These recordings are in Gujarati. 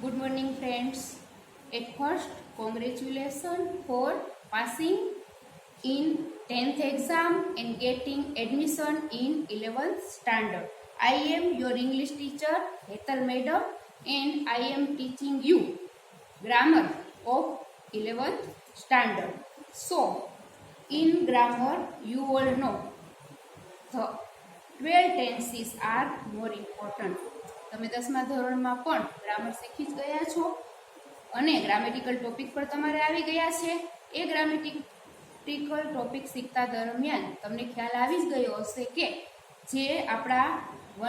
Good morning, friends. At first, congratulations for passing in 10th exam and getting admission in 11th standard. I am your English teacher, Hetal Madam, and I am teaching you grammar of 11th standard. So, in grammar, you all know the 12 tenses are more important. તમે 10મા ધોરણમાં પણ ગ્રામર શીખી જ ગયા છો અને ગ્રામેટિકલ ટોપિક પર તમારે આવી ગયા છે. એ ગ્રામેટિકલ ટોપિક શીખતા દરમિયાન તમને ખ્યાલ આવી જ ગયો હશે કે જે આપણા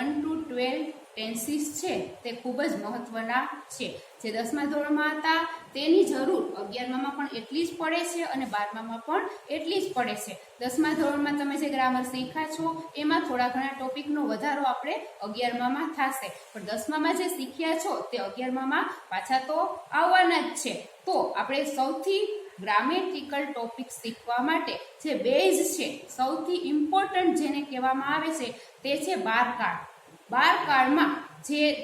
1 to 12 ટેન્સીસ છે તે ખૂબ જ મહત્વના છે. જે 10મા ધોરણમાં હતા તેની જરૂર 11મામાં પણ એટલી જ પડે છે અને 12મામાં પણ એટલી જ પડે છે. 10મા ધોરણમાં તમે જે ગ્રામર શીખ્યા છો એમાં થોડા ઘણા ટોપિકનો વધારો આપણે 11મામાં થશે, પણ 10મામાં જે શીખ્યા છો તે 11મામાં પાછા તો આવવાના જ છે. તો આપણે સૌથી ગ્રામેટિકલ ટોપિક શીખવા માટે જે બેઝ છે, સૌથી ઇમ્પોર્ટન્ટ જેને કહેવામાં આવે છે તે છે 12 કાળ. 12 કાળમાં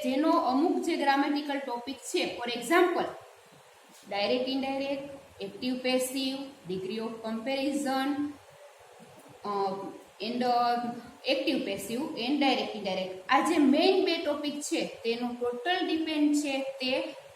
જેનો અમુક જે ગ્રામેટિકલ ટોપિક છે, for example direct indirect, active passive, degree of comparison and active passive and direct indirect, આ જે મેઇન બે ટોપિક છે તેનું ટોટલ ડિપેન્ડ છે તે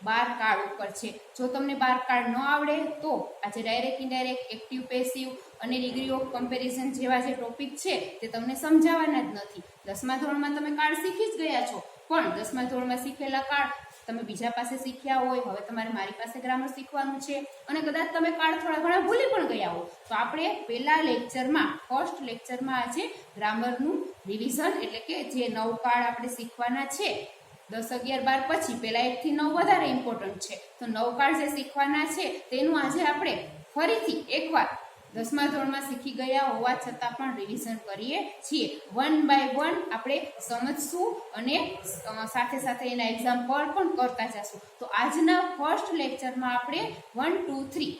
12 કાળ ઉપર છે. જો તમને 12 કાળ ન આવડે તો આજે ડાયરેક્ટ ઇનડાયરેક્ટ, એક્ટિવ પેસિવ અને ડિગ્રી ઓફ કમ્પેરિઝન જેવા જે ટોપિક છે તે તમને સમજાવવાના જ નથી. 10મા ધોરણમાં તમે કાળ શીખી જ ગયા છો, પણ 10મા ધોરણમાં શીખેલા કાળ તમે બીજા પાસે શીખ્યા હોય, હવે તમારે મારી પાસે ગ્રામર શીખવાનું છે અને કદાચ તમે કાળ થોડા ઘણા ભૂલી પણ ગયા હો, તો આપણે પહેલા લેક્ચરમાં, ફર્સ્ટ લેક્ચરમાં આજે ગ્રામરનું રિવિઝન એટલે કે જે 9 કાળ આપણે શીખવાના છે 10, 11, 12 પછી પહેલા 1 થી 9 વધારે ઇમ્પોર્ટન્ટ છે. તો 9 કાળ જે શીખવાના છે તેનું આજે આપણે ફરીથી એકવાર 10મા ધોરણમાં શીખી ગયા હોવા છતાં પણ રિવિઝન કરીએ છીએ. 1 by 1 આપણે સમજશું અને સાથે સાથે એના એક્ઝામ્પલ પણ કરતા જશું. તો આજના ફર્સ્ટ લેક્ચરમાં આપણે 1, 2, 3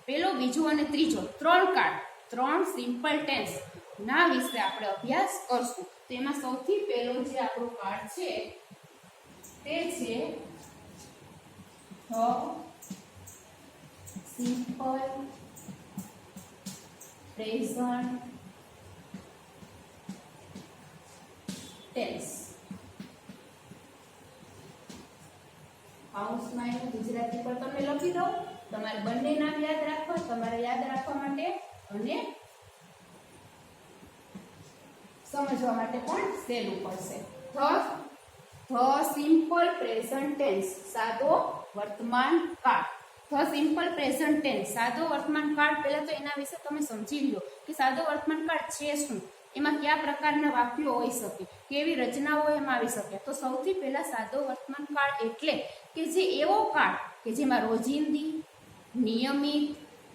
પહેલો, બીજો અને ત્રીજો 3 કાળ, 3 સિમ્પલ ટેન્સ ના વિશે આપણે અભ્યાસ કરશું. તો એમાં સૌથી પહેલો જે આપણો કાળ છે તે છે સિમ્પલ પ્રેઝન્ટ ટેન્સ. કાઉન્સમાં એનું ગુજરાતી પર તમને લખી દઉં, તમારે બંને નામ યાદ રાખવા, તમારે યાદ રાખવા માટે અને સમજવા માટે પણ સહેલું પડશે. ધ સિમ્પલ પ્રેઝન્ટ ટેન્સ, સાદો વર્તમાન કાળ. ધ સિમ્પલ પ્રેઝન્ટ ટેન્સ, સાદો વર્તમાન કાળ. પહેલા તો એના વિશે તમે સમજી લો કે સાદો વર્તમાન કાળ છે શું, એમાં કયા પ્રકારના વાક્યો હોઈ શકે, કેવી રચનાઓ એમાં આવી શકે. તો સૌથી પહેલા સાદો વર્તમાન કાળ એટલે કે જે એવો કાળ કે જેમાં રોજિંદી, નિયમિત,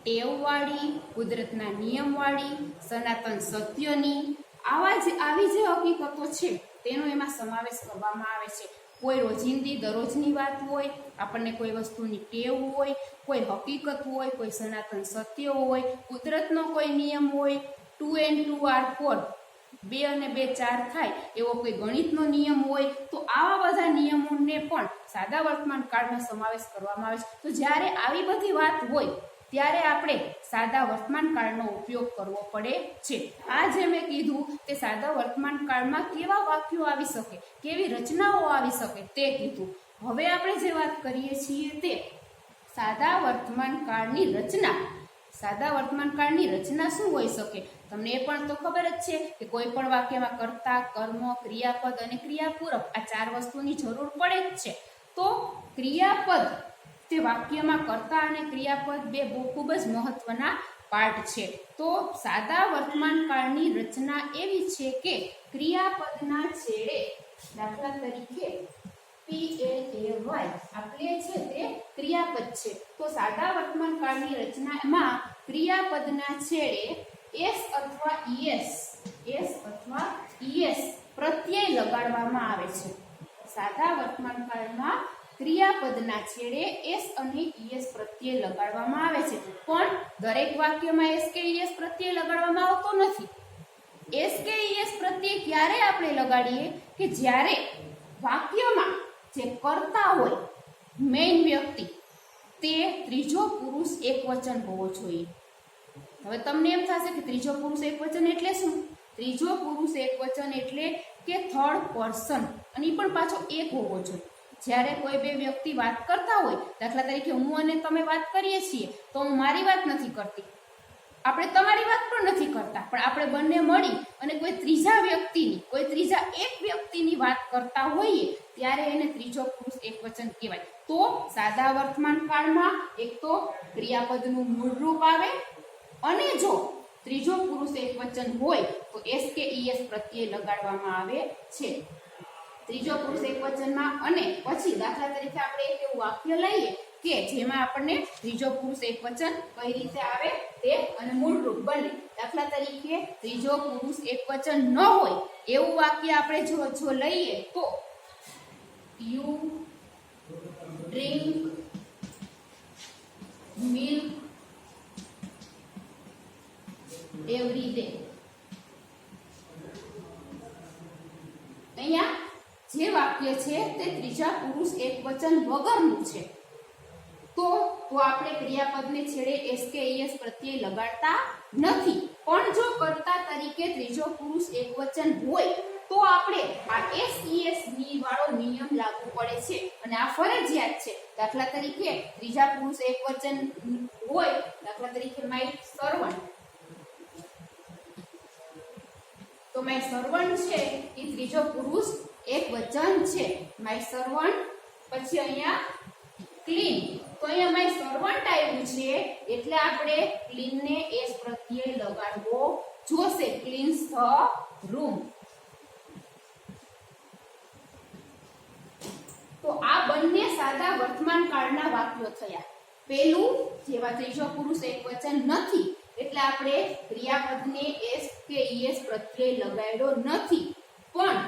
ટેવવાળી, કુદરતના નિયમવાળી, સનાતન સત્યની આવી જે હકીકતો છે તેનો એમાં સમાવેશ કરવામાં આવે છે. કોઈ રોજિંદી દરરોજની વાત હોય, આપણને કોઈ વસ્તુની ટેવ હોય, કોઈ હકીકત હોય, કોઈ સનાતન સત્ય હોય, કુદરતનો કોઈ નિયમ હોય, 2 and 2 are 4, 2 અને 2 4 થાય એવો કોઈ ગણિતનો નિયમ હોય, તો આવા બધા નિયમોને પણ સાદા વર્તમાન કાળમાં સમાવેશ કરવામાં આવે છે. તો જ્યારે આવી બધી વાત હોય ત્યારે આપણે સાદા વર્તમાન કાળનો ઉપયોગ કરવો પડે છે. આ જે મેં કીધું તે સાદા વર્તમાન કાળમાં કેવા વાક્યો આવી શકે, કેવી રચનાઓ આવી શકે તે કીધું. હવે આપણે જે વાત કરીએ છીએ તે સાદા વર્તમાન કાળની રચના. સાદા વર્તમાન કાળની રચના શું હોઈ શકે? તમને એ પણ તો ખબર જ છે કે કોઈ પણ વાક્યમાં કર્તા, કર્મ, ક્રિયાપદ અને ક્રિયાપૂરક આ 4 વસ્તુની જરૂર પડે જ છે. તો ક્રિયાપદ તે વાક્યમાં કર્તા અને ક્રિયાપદ બે ખૂબ જ મહત્વના પાર્ટ છે. તો સાદા વર્તમાન કાળની રચના એવી છે કે ક્રિયાપદના છેડે, દાખલા તરીકે PLAY આપણે છે તે ક્રિયાપદ છે. તો સાદા વર્તમાન કાળની રચનામાં ક્રિયાપદના છેડે s અથવા es પ્રત્યય લગાડવામાં આવે છે. સાદા વર્તમાન કાળમાં ક્રિયાપદના છેડે s અને es પ્રત્યય લગાડવામાં આવે છે, પણ દરેક વાક્યમાં s કે es પ્રત્યય લગાડવામાં આવતો નથી. s કે es પ્રત્યય ક્યારે આપણે લગાડીએ કે જ્યારે વાક્યમાં જે કર્તા હોય મેઇન વ્યક્તિ તે ત્રીજો પુરુષ એકવચન હોવો જોઈએ. હવે તમને એમ થશે કે ત્રીજો પુરુષ એકવચન એટલે શું? ત્રીજો પુરુષ એકવચન એટલે કે થર્ડ પર્સન, અને એ પણ પાછો એક હોવો જોઈએ. જ્યારે કોઈ બે વ્યક્તિ વાત કરતા હોય, દાખલા તરીકે હું અને તમે વાત કરીએ છીએ, તો હું મારી વાત નથી કરતી, આપણે તમારી વાત પણ નથી કરતા, પણ આપણે બંને મળી અને કોઈ ત્રીજા વ્યક્તિની, કોઈ ત્રીજા એક વ્યક્તિની વાત કરતા હોઈએ ત્યારે એને ત્રીજો પુરુષ એકવચન કહેવાય. તો સાદા વર્તમાન કાળમાં એક તો ક્રિયાપદનું મૂળ રૂપ આવે, અને જો ત્રીજો પુરુષ એકવચન હોય તો એસ કે ઈએસ પ્રત્યય લગાડવામાં આવે છે. ત્રીજો પુરુષ એકવચનમાં અને પછી દાખલા તરીકે આપણે એક એવું વાક્ય લઈએ કે જેમાં આપણને ત્રીજો પુરુષ એકવચન કઈ રીતે આવે તે અને મૂળ રૂપ બંને. દાખલા તરીકે ત્રીજો પુરુષ એકવચન ન હોય એવું વાક્ય આપણે જો લઈએ તો you drink milk every day. અહીંયા જે વાક્ય છે તે ત્રીજા પુરુષ એકવચન વગરનું છે, તો આપણે ક્રિયાપદને છેડે એસ કે ઈએસ પ્રત્યય લગાડતા નથી. પણ જો કર્તા તરીકે ત્રીજો પુરુષ એકવચન હોય તો આપણે આ એસ ઈએસ ની વાળો નિયમ લાગુ પડે છે, અને આ ફરજિયાત છે. દાખલા તરીકે ત્રીજા પુરુષ એકવચન હોય, દાખલા તરીકે માય સર્વન્ટ, તો માય સર્વન્ટ છે એ ત્રીજો પુરુષ એકવચન છે. માય સર્વન્ટ પછી અહીંયા ક્લીન, તો અહીંયા માય સર્વન્ટ આવ્યું છે એટલે આપણે ક્લીન ને એસ પ્રત્યય લગાડવો જોશે. Cleanse the room. તો આ બંને સાદા વર્તમાન કાળના વાક્યો થયા. પેલું જેવા ત્રીજો પુરુષ એકવચન નથી એટલે આપણે ક્રિયાપદને એસ કે ઈએસ પ્રત્યય લગાડ્યો નથી. પણ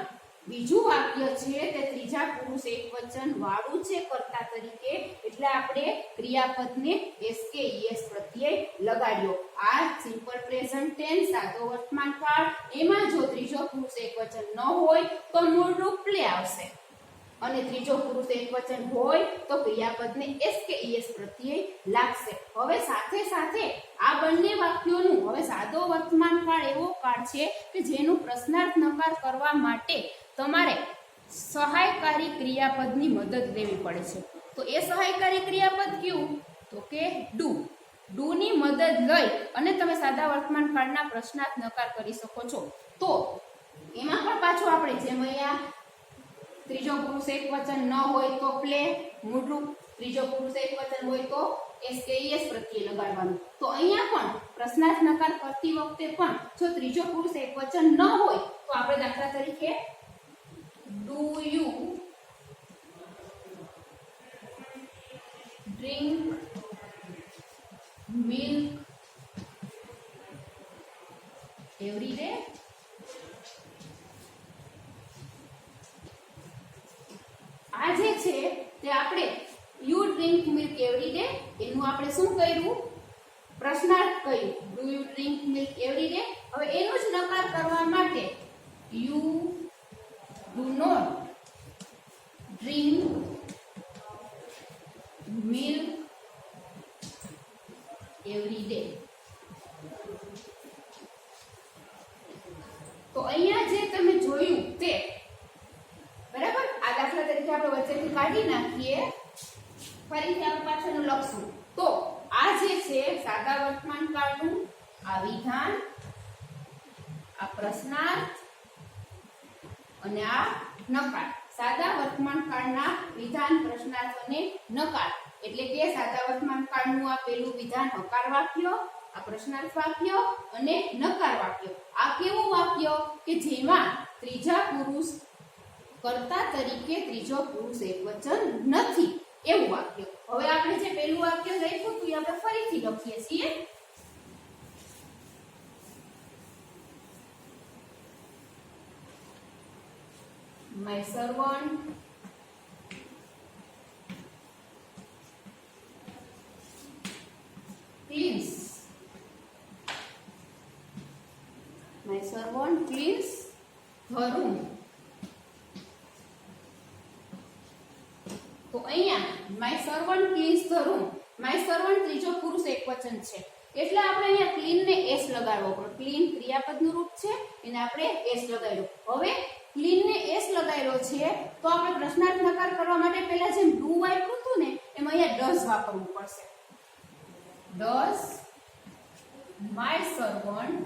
બીજું વાક્ય છે તે ત્રીજા પુરુષ એકવચન વાળું છે કર્તા તરીકે, એટલે આપણે ક્રિયાપદને એસ કે ઈએસ પ્રત્યય લગાડ્યો. આ સિમ્પલ પ્રેઝન્ટ ટેન્સ સાદો વર્તમાન કાળ, એમાં જો ત્રીજો પુરુષ એકવચન ન હોય તો મૂળ રૂપ પ્લે આવશે, અને ત્રીજો પુરુષ એકવચન હોય તો ક્રિયાપદને એસ કે ઈએસ પ્રત્યય લાગશે. હવે સાથે સાથે આ બંને વાક્યોનું હવે સાદો વર્તમાન કાળ એવો કાળ છે કે જેનું પ્રશ્નાર્થ નકાર કરવા માટે તમારે સહાયકારી ક્રિયાપદની મદદ લેવી પડે છે. તો એ સહાયકારી ક્રિયાપદ કયું? તો કે ડુ. ડુ ની મદદ લઈ અને તમે સાદા વર્તમાન કાળના પ્રશ્નાર્થ નકાર કરી શકો છો. તો એમાં પણ પાછું આપણે જેમ અહીંયા ત્રીજો પુરુષ એકવચન ન હોય તો પ્લે મૂળરૂપ, ત્રીજો પુરુષ એકવચન હોય તો એસ કે ઈએસ પ્રત્યય લગાડવાનું. તો અહીંયા પણ પ્રશ્નાર્થ નકાર કરતી વખતે પણ જો ત્રીજો પુરુષ એકવચન ન હોય તો આપણે દાખલા તરીકે do you drink milk every day. આ જે છે તે આપણે you drink milk every day એનું આપણે શું કર્યું? પ્રશ્નાર્થ કર્યું. Do you drink milk every day. હવે એનું જ નકાર કરવા માટે you do not drink milk every day. તો અહીંયા જે તમે જોયું તે બરાબર. આ દાખલા તરીકે આપણે વચ્ચેથી કાઢી નાખીએ, ફરીથી આપણે પાછળનું લખશું. તો આ જે છે સાદા વર્તમાન કાળનું આ વિધાન, આ પ્રશ્નાર્થ અને આ નકાર. સાદા વર્તમાન કાળના વિધાન, પ્રશ્નાર્થ અને નકાર એટલે કે સાદા વર્તમાન કાળનું આ પેલું વિધાન હકાર વાક્ય, આ પ્રશ્નાર્થ વાક્ય અને નકાર વાક્ય. આ કેવું વાક્ય કે જેમાં ત્રીજા પુરુષ કર્તા તરીકે ત્રીજો પુરુષ એકવચન નથી એવું વાક્ય. હવે આપણે જે પેલું વાક્ય લખ્યું હતું એ આપણે ફરીથી લખીએ છીએ. My servant cleanse. My servant cleanse the room. તો અહીંયા my servant cleanse the room, my servant ત્રીજો પુરુષ એકવચન છે એટલે આપણે અહીંયા ક્લીન ને એસ લગાડવો પડે. ક્લીન ક્રિયાપદનું રૂપ છે એને આપણે એસ લગાડ્યો. હવે ક્લીન ને એસ લગાડ્યો છે તો આપણે પ્રશ્નાર્થ નકાર કરવા માટે પહેલા જેમ ડુ વાપર્યું હતું ને એમ અહીંયા ડઝ વાપરવું પડશે. Does my servant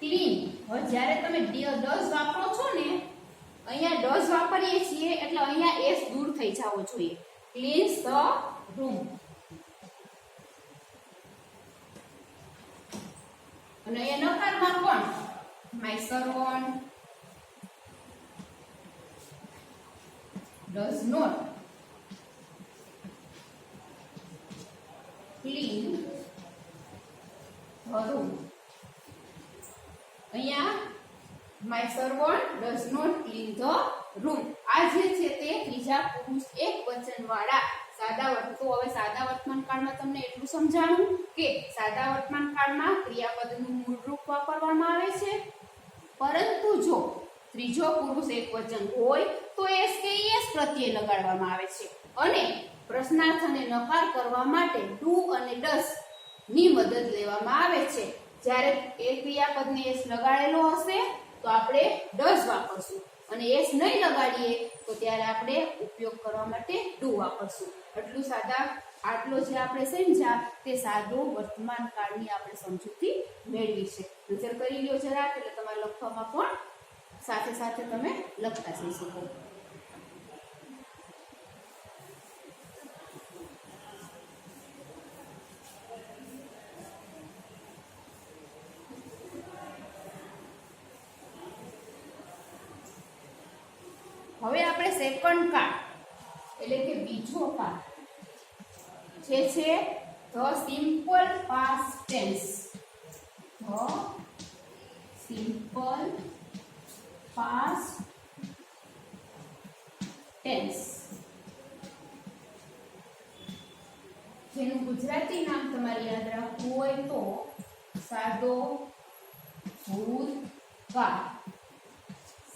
clean. હવે જ્યારે તમે ડઝ વાપરો છો ને અહીંયા ડઝ વાપરીએ છીએ એટલે અહીંયા એસ દૂર થઈ જવો જોઈએ. Cleans the room. અને અહીંયા નકારમાં પણ my servant does not clean the room. અહીંયા my servant does not clean the room. આ જે છે તે ત્રીજા પુરુષ એક વચન વાળા સાદા વર્તમાન. તો હવે સાદા વર્તમાન કાળમાં તમને એટલું સમજાણું કે સાદા વર્તમાન કાળમાં ક્રિયાપદનું મૂળ રૂપ વાપરવામાં આવે છે, પરંતુ જો ત્રીજો પુરુષ એક વચન હોય તો એસ કે એસ પ્રત્યય લગાડવામાં આવે છે અને પ્રશ્નાર્થ અને નકાર કરવા માટે ડુ અને ડઝ ની મદદ લેવામાં આવે છે. જ્યારે એ ક્રિયાપદને એસ લગાડેલો હશે તો આપણે ડઝ વાપરશું અને એસ નહીં લગાડીએ તો ત્યારે આપણે ઉપયોગ કરવા માટે ડુ વાપરશું. આટલો જે આપણે સમજ્યા તે સાદો વર્તમાન કાળની આપણે સમજૂતી મેળવી છે. નજર કરી લ્યો જરાક એટલે તમારે લખવામાં પણ સાથે સાથે તમે લખતા જઈ શકો. હવે આપણે સેકન્ડ કાળ એટલે કે બીજો કાળ જે છે the simple past tense. The simple past tense જેનું ગુજરાતી નામ તમારે યાદ રાખવું હોય તો સાદો ભૂતકાળ.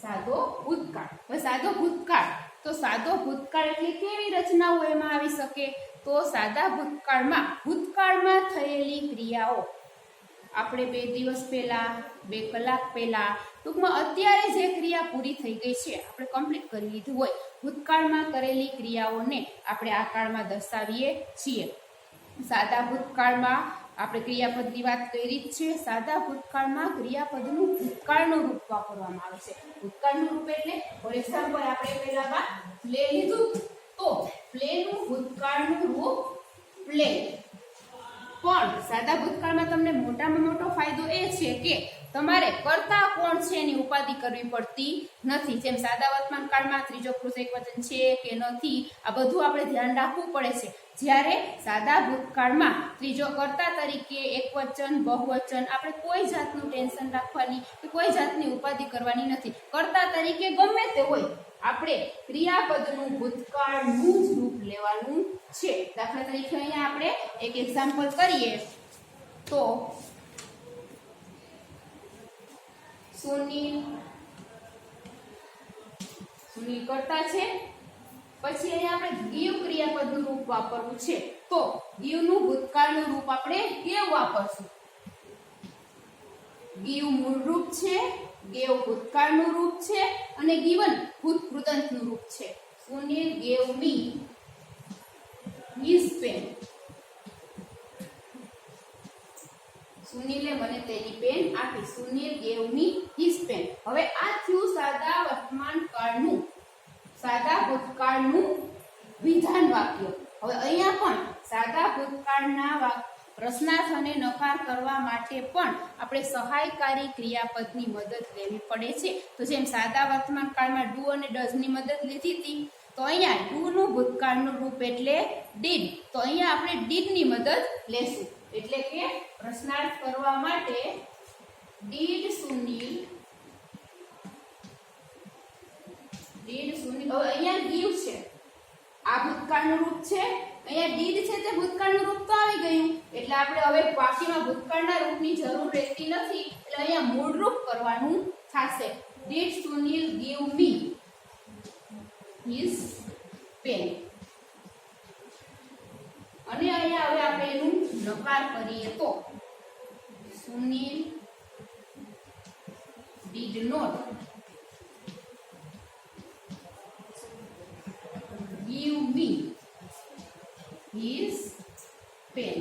સાદો ભૂતકાળ. હવે સાદો ભૂતકાળ તો સાદો ભૂતકાળ એટલે કેવી રચનાઓ એમાં આવી શકે? તો સાદા ભૂતકાળમાં થયેલી ક્રિયાઓ આપણે 2 દિવસ પહેલા, 2 કલાક પહેલા, ટૂંકમાં અત્યારે જે ક્રિયા પૂરી થઈ ગઈ છે આપણે કમ્પ્લીટ કરી લીધું હોય ભૂતકાળમાં કરેલી ક્રિયાઓને આપણે આ કાળમાં દર્શાવીએ છીએ. સાદા ભૂતકાળમાં આપણે ક્રિયાપદની વાત કરી જ છે. સાદા ભૂતકાળમાં ક્રિયાપદનું ભૂતકાળનું રૂપ વાપરવામાં આવે છે. ભૂતકાળનું રૂપ એટલે ફોર એક્ઝામ્પલ આપણે પહેલામાં પ્લે લીધું તો પ્લેનું ભૂતકાળનું રૂપ પ્લે. પણ સાદા ભૂતકાળમાં તમને મોટામાં મોટો ફાયદો એ છે કે તમારે કર્તા કોણ છે એની ઉપાધિ કરવી પડતી નથી. જેમ સાદા વર્તમાન કાળમાં ત્રીજો પુરુષ એકવચન છે કે નથી આ બધું આપણે ધ્યાન રાખવું પડે છે. જ્યારે સાદા ભૂતકાળમાં ત્રીજો કર્તા તરીકે એકવચન, બહુવચન આપણે કોઈ જાતનું ટેન્શન રાખવાની કે કોઈ જાતની ઉપાધિ કરવાની નથી. કર્તા તરીકે ગમે તે હોય આપણે ક્રિયાપદનું ભૂતકાળનું જ રૂપ લેવાનું છે. દાખલા તરીકે અહીંયા આપણે એક એક્ઝામ્પલ કરીએ તો સુનિલ કરતા છે. પછી અહીંયા આપણે ગીવ ક્રિયાપદનું રૂપ વાપરવું છે તો ગીવનું ભૂતકાળનું રૂપ આપણે ગેવ વાપરશું. ગીવ મૂળ રૂપ છે, ગેવ ભૂતકાળનું રૂપ છે અને ગીવન ભૂતકૃદંતનું રૂપ છે. Sunil gave me his pen. સુનિલે મને તેની પેન આપી. Sunil gave me his pen. હવે આ થયું સાદા વર્તમાન કાળનું, સાદા ભૂતકાળનું વિધાન વાક્ય. હવે અહીંયા પણ સાદા ભૂતકાળના પ્રશ્નાર્થ અને નકાર કરવા માટે પણ આપણે સહાયકારી ક્રિયાપદની મદદ લેવી પડે છે. તો જેમ સાદા વર્તમાન કાળમાં ડુ અને ડઝની મદદ લીધી હતી તો અહીંયા ડુનું ભૂતકાળનું રૂપ એટલે ડીડ. તો અહીંયા આપણે ડીડની મદદ લેશું. એટલે કે પ્રશ્નાર્થ કરવા માટે ડીડ સુનિલ. હવે અહીંયા ગીવ છે, આ ભૂતકાળનું રૂપ છે. અહીંયા ડીડ છે તે ભૂતકાળનું રૂપ તો આવી ગયું એટલે આપણે હવે બાકીમાં ભૂતકાળના રૂપની જરૂર રહેતી નથી. એટલે અહીંયા મૂળ રૂપ કરવાનું થશે. Did Sunil give me his pen? અને અહીંયા હવે આપણે એનું નકાર કરીએ તો Sunil did not give me his pen.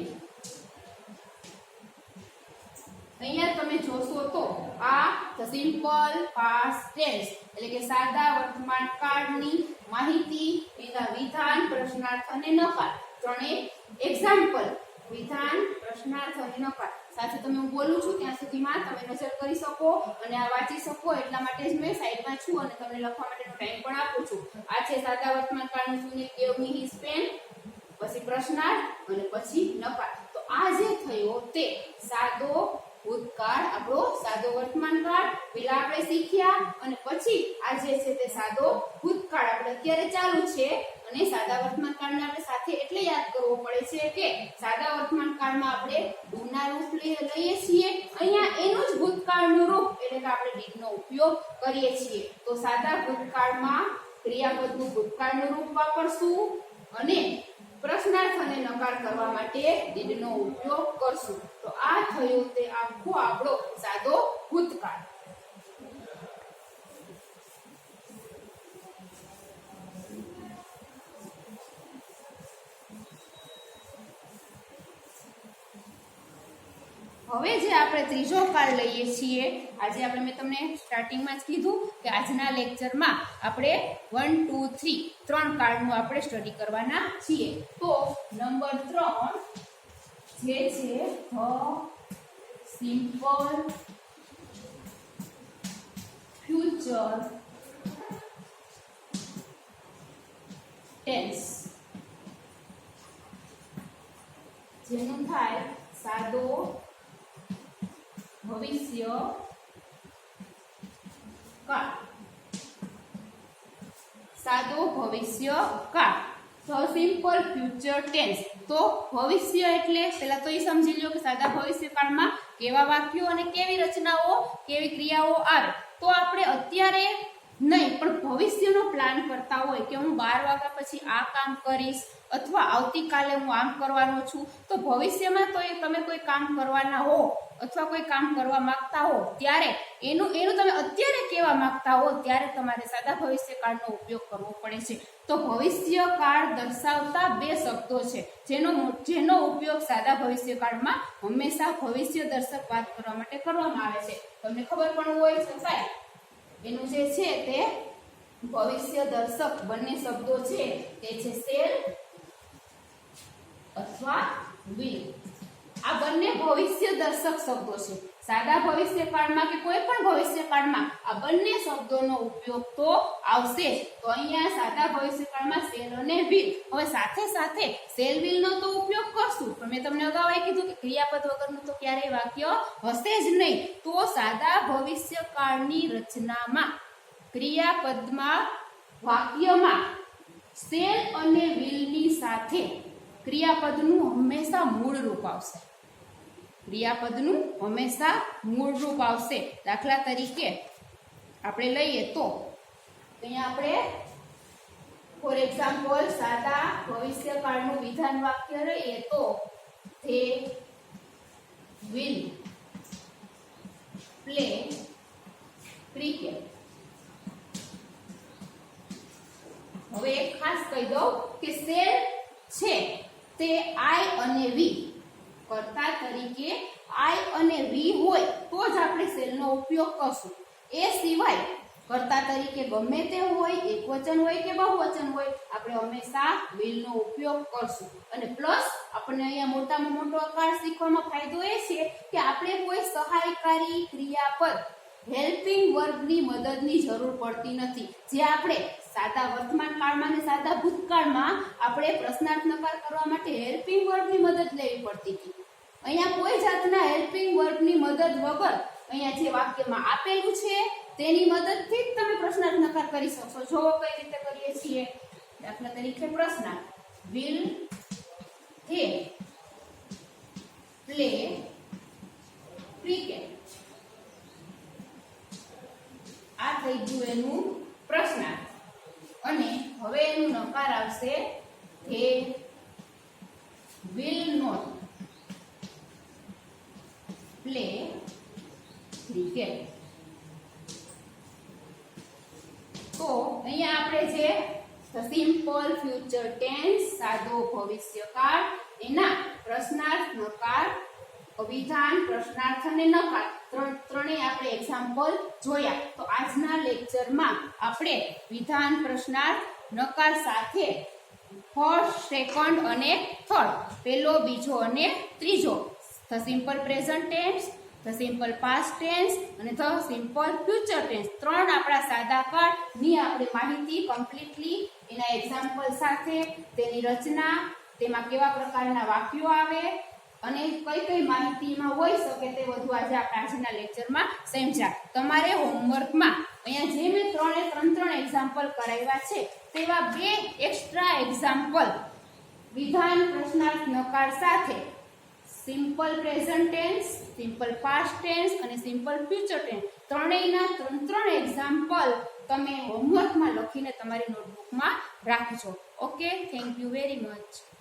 અહીંયા તમે જોશો તો આ સિમ્પલ પાસ્ટ ટેન્સ એટલે કે સાદા વર્તમાન કાળની માહિતી, એના વિધાન, પ્રશ્નાર્થ અને નકાર ત્રણે એક્ઝામ્પલ વિધાન, પ્રશ્નાર્થ અને નકાર સાથે તમે હું બોલું છું ત્યાં સુધીમાં તમે નજર કરી શકો અને આ વાંચી શકો એટલા માટે જ મેં સાઈડમાં છું અને તમને લખવા માટેનો ટાઈમ પણ આપું છું. આ છે સાદા વર્તમાન કાળનું Sunil gave me his pen, પછી પ્રશ્નાર્થ અને પછી નકાર. તો આ જે થયો તે સાદો ભૂતકાળ, આપણો સાદો વર્તમાન કાળ પેલા આપણે શીખ્યા અને પછી આ જે છે તે સાદો ભૂતકાળ આપણે અત્યારે ચાલુ છે. અને સાદા વર્તમાન કાળને આપણે સાથે એટલે યાદ કરવો પડે છે કે સાદા વર્તમાન કાળમાં આપણે do ના રૂપ લઈએ છીએ, અહીંયા એનું જ ભૂતકાળનું રૂપ એટલે કે આપણે did નો ઉપયોગ કરીએ છીએ. તો સાદા ભૂતકાળમાં ક્રિયાપદનું ભૂતકાળનું રૂપ વાપરશું અને પ્રશ્નાર્થ અને નકાર કરવા માટે did નો ઉપયોગ કરશું. તો આ થયો તે આખો આપણો સાદો ભૂતકાળ. હવે જે આપણે ત્રીજો કાળ લઈએ છીએ, આજે આપણે મેં તમને સ્ટાર્ટિંગમાં જ કીધું કે આજના લેક્ચરમાં આપણે 1 2 3 ત્રણ કાળનું આપણે સ્ટડી કરવાના છીએ. તો નંબર 3 જે છે સિમ્પલ ફ્યુચર ટેન્સ, જેનું થાય સાદો ભવિષ્ય કાળ. સાદો ભવિષ્ય કાળ તો સિમ્પલ ફ્યુચર ટેન્સ. તો ભવિષ્ય એટલે પહેલા તો એ સમજી લો કે સાદા ભવિષ્ય કાળમાં કેવા વાક્યો અને કેવી રચનાઓ, કેવી ક્રિયાઓ આવે. તો આપણે અત્યારે નહીં પણ ભવિષ્યનો પ્લાન કરતા હોય કે હું 12 વાગ્યા પછી આ કામ કરીશ અથવા આવતીકાલે હું આમ કરવાનો છું, તો ભવિષ્યમાં તો એ તમે કોઈ કામ કરવાના હો અથવા કોઈ કામ કરવા માંગતા હો ત્યારે એનું તમે અત્યારે કહેવા માંગતા હો ત્યારે તમારે સાદા ભવિષ્ય કાળનો ઉપયોગ કરવો પડે છે. તો ભવિષ્ય કાળ દર્શાવતા બે શબ્દો છે જેનો ઉપયોગ સાદા ભવિષ્ય કાળમાં હંમેશા ભવિષ્ય દર્શક વાત કરવા માટે કરવામાં આવે છે. તમને ખબર પણ હોય છતાંય એનું જે છે તે ભવિષ્ય દર્શક બંને શબ્દો છે તે છે શેલ અથવા વિલ. આ બંને ભવિષ્ય દર્શક શબ્દો છે. સાદા ભવિષ્ય કાળમાં કે કોઈ પણ ભવિષ્ય કાળમાં આ બંને શબ્દોનો ઉપયોગ તો આવશે જ. તો અહીંયા સાદા ભવિષ્ય કાળમાં શેલ અને વિલ. હવે સાથે સાથે શેલ વિલ નો તો ઉપયોગ કરશું પણ મેં તમને અગાઉ એ કીધું કે ક્રિયાપદ વગરનું તો ક્યારેય વાક્ય હશે જ નહીં. તો સાદા ભવિષ્ય કાળની રચનામાં ક્રિયાપદમાં વાક્યમાં શેલ અને વિલની સાથે ક્રિયાપદનું હંમેશા મૂળ રૂપ આવશે. ક્રિયાપદનું હંમેશા મૂળ રૂપ આવશે. દાખલા તરીકે આપણે લઈએ તો અહીંયા આપણે ફોર એક્ઝામ્પલ સાદા ભવિષ્યકાળનું વિધાન વાક્ય લઈએ તો they will play cricket. હવે એક ખાસ કહી દઉં કે શેલ છે તે આઈ અને વી કર્તા તરીકે આઈ અને વી હોય તો જ આપણે શેલનો ઉપયોગ કરશું. એ સિવાય કર્તા તરીકે ગમે તે હોય, એકવચન હોય કે બહુવચન હોય, આપણે હંમેશા વિલનો ઉપયોગ કરશું. અને પ્લસ આપણને અહીંયા મોટામાં મોટો કાળ શીખવામાં ફાયદો એ છે કે આપણે કોઈ સહાયકારી ક્રિયાપદ હેલ્પિંગ વર્બની મદદની જરૂર પડતી નથી. જે આપણે સાદા વર્તમાન કાળમાં અને સાદા ભૂતકાળમાં આપણે પ્રશ્નાર્થ નકાર કરવા માટે હેલ્પિંગ વર્બની મદદ લેવી પડતી હતી. અહીંયા કોઈ જાતના હેલ્પિંગ વર્બની મદદ વગર અહીંયા જે વાક્યમાં આપેલું છે તેની મદદથી જ તમે પ્રશ્નાર્થ નકાર કરી શકશો. જો કઈ રીતે કરીએ છીએ, દાખલા તરીકે પ્રશ્નાર્થ will they play cricket. આ થઈ ગયું એનું પ્રશ્નાર્થ. અને હવે એનું નકાર આવશે હે will not play cricket. તો અહીંયા આપણે જે સિમ્પલ ફ્યુચર ટેન્સ સાદો ભવિષ્યકાળ એના પ્રશ્નાર્થ નકાર વિધાન પ્રશ્નાર્થ અને નકાર ત્રણેય આપણે એક્ઝામ્પલ જોયા. તો આજના લેક્ચરમાં આપણે વિધાન પ્રશ્નાર્થ નકાર સાથે ફર્સ્ટ સેકન્ડ અને થર્ડ પહેલો બીજો અને ત્રીજો the simple present tense the simple past tense અને ધ સિમ્પલ ફ્યુચર ટેન્સ ત્રણ આપણા સાદા કાળની આપણે માહિતી કમ્પ્લીટલી એના એક્ઝામ્પલ સાથે તેની રચના તેમાં કેવા પ્રકારના વાક્યો આવે અને કઈ કઈ માહિતીમાં હોઈ શકે તે બધું આજે આપણે આજના લેક્ચરમાં સમજ્યા. તમારે હોમવર્કમાં અહીંયા જે મેં ત્રણ એક્ઝામ્પલ કરાવ્યા છે તેવા 2 એક્સ્ટ્રા એક્ઝામ્પલ વિધાન પ્રશ્નાર્થ નકાર સાથે simple present tense simple past tense અને સિમ્પલ ફ્યુચર ટેન્સ ત્રણેયના ત્રણ એક્ઝામ્પલ તમે હોમવર્કમાં લખીને તમારી નોટબુકમાં રાખજો. Okay, thank you very much.